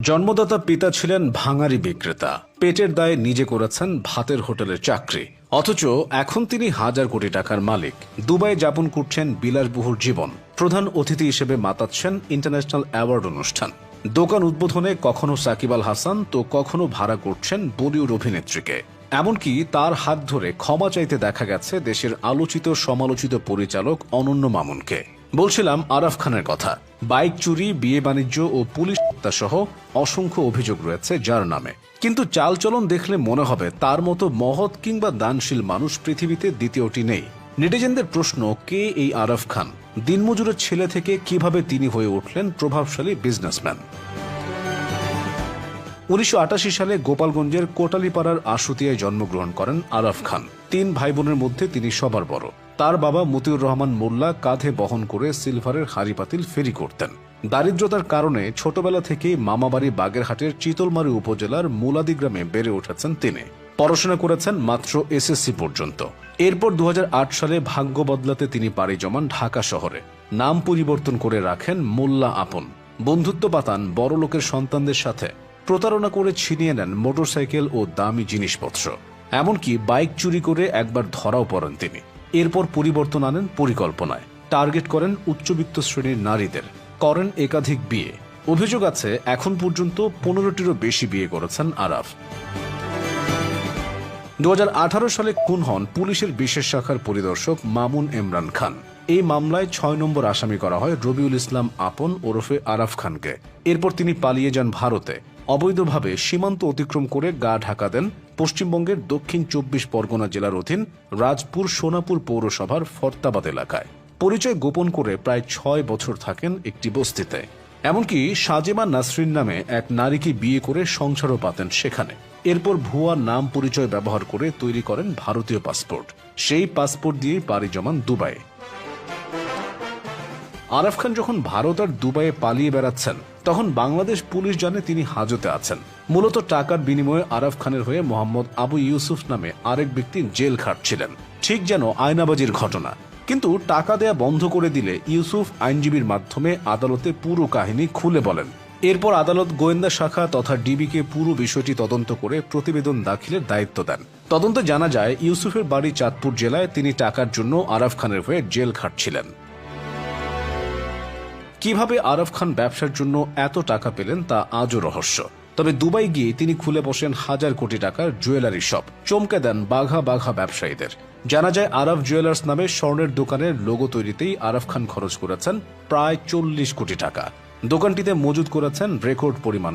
জন্মদাতা পিতা ছিলেন ভাঙারি বিক্রেতা। পেটের দায়ে নিজে করেছেন ভাতের হোটেলের চাকরি, অথচ এখন তিনি হাজার কোটি টাকার মালিক। দুবাই যাপন করছেন বিলাসবহুল জীবন। প্রধান অতিথি হিসেবে মাতাচ্ছেন ইন্টারন্যাশনাল অ্যাওয়ার্ড অনুষ্ঠান। দোকান উদ্বোধনে কখনো সাকিব আল হাসান তো কখনো ভাড়া করছেন বলিউড অভিনেত্রীকে। এমনকি তার হাত ধরে ক্ষমা চাইতে দেখা গেছে দেশের আলোচিত সমালোচিত পরিচালক অনন্য মামুনকে। বলছিলাম আরাফ খানের কথা। বাইক চুরি, বিয়ে বাণিজ্য ও পুলিশ হত্যা সহ অসংখ্য অভিযোগ রয়েছে যার নামে। কিন্তু চালচলন দেখলে মনে হবে তার মতো মহৎ কিংবা দানশীল মানুষ পৃথিবীতে দ্বিতীয়টি নেই। নেটিজেনদের প্রশ্ন, কে এই আরাফ খান? দিনমজুরের ছেলে থেকে কিভাবে তিনি হয়ে উঠলেন প্রভাবশালী বিজনেসম্যান? ১৯৮৮ সালে গোপালগঞ্জের কোটালীপাড়ার আশুতিয়ায় জন্মগ্রহণ করেন আরাফ খান। ৩ ভাই বোনের মধ্যে তিনি সবার বড়। তার বাবা মতিউর রহমান মোল্লা কাঁধে বহন করে সিলভারের হাড়িপাতিল ফেরি করতেন। দারিদ্রতার কারণে ছোটবেলা থেকেই মামাবাড়ি বাগেরহাটের চিতলমারী উপজেলার মুলাদি গ্রামে বেড়ে উঠেছেন তিনি। পড়াশোনা করেছেন মাত্র এসএসসি পর্যন্ত। এরপর ২০০৮ সালে ভাগ্য বদলাতে তিনি পাড়ি জমান ঢাকা শহরে। নাম পরিবর্তন করে রাখেন মোল্লা আপন। বন্ধুত্ব পাতান বড় লোকের সন্তানদের সাথে। প্রতারণা করে ছিনিয়ে নেন মোটরসাইকেল ও দামি জিনিসপত্র। এমনকি বাইক চুরি করে একবার ধরাও পড়েন তিনি। এরপর পরিবর্তন আনেন পরিকল্পনায়। টার্গেট করেন উচ্চবিত্ত শ্রেণীর নারীদের। করেন একাধিক বিয়ে। অভিযোগ আছে এখন পর্যন্ত ১৫টিরও বেশি বিয়ে করেছেন আরাফ। ২০১৮ সালে খুন হন পুলিশের বিশেষ শাখার পরিদর্শক মামুন ইমরান খান। এই মামলায় ৬ নম্বর আসামি করা হয় রবিউল ইসলাম আপন ওরফে আরাফ খানকে। এরপর তিনি পালিয়ে যান ভারতে। অবৈধভাবে সীমান্ত অতিক্রম করে গা ঢাকা দেন পশ্চিমবঙ্গের দক্ষিণ ২৪ পরগনা জেলার অধীন রাজপুর সোনাপুর পৌরসভার ফরতাবাদ এলাকায়। পরিচয় গোপন করে প্রায় ৬ বছর থাকেন একটি বস্তিতে। এমনকি সাজেমা নাসরিন নামে এক নারীকে বিয়ে করে সংসারও পাতেন সেখানে। এরপর ভুয়া নাম পরিচয় ব্যবহার করে তৈরি করেন ভারতীয় পাসপোর্ট। সেই পাসপোর্ট দিয়েই পাড়ি জমান দুবাইয়ে। আরাফ খান যখন ভারত আর দুবাইয়ে পালিয়ে বেড়াচ্ছেন, তখন বাংলাদেশ পুলিশ জানে তিনি হাজতে আছেন। মূলত টাকার বিনিময়ে আরাফ খানের হয়ে মোহাম্মদ আবু ইউসুফ নামে আরেক ব্যক্তি জেল খাটছিলেন। ঠিক যেন আয়নাবাজির ঘটনা। কিন্তু টাকা দেয়া বন্ধ করে দিলে ইউসুফ আইনজীবীর মাধ্যমে আদালতে পুরো কাহিনী খুলে বলেন। এরপর আদালত গোয়েন্দা শাখা তথা ডিবিকে পুরো বিষয়টি তদন্ত করে প্রতিবেদন দাখিলের দায়িত্ব দেন। তদন্তে জানা যায় ইউসুফের বাড়ি চাঁদপুর জেলায়। তিনি টাকার জন্য আরাফ খানের হয়ে জেল খাটছিলেন। কিভাবে আরাফ খান ব্যবসার জন্য এত টাকা পেলেন তা আজও রহস্য। তবে দুবাই গিয়ে তিনি খুলে বসেন হাজার কোটি টাকার জুয়েলারি শপ। চমকে দেন বাঘা বাঘা ব্যবসায়ীদের। জানা যায় আরাফ জুয়েলার্স নামে স্বর্ণের দোকানের লোগো তৈরিতেই আরাফ খান খরচ করেছেন প্রায় ৪০ কোটি টাকা। দোকানটিতে মজুদ করেছেন রেকর্ড পরিমাণ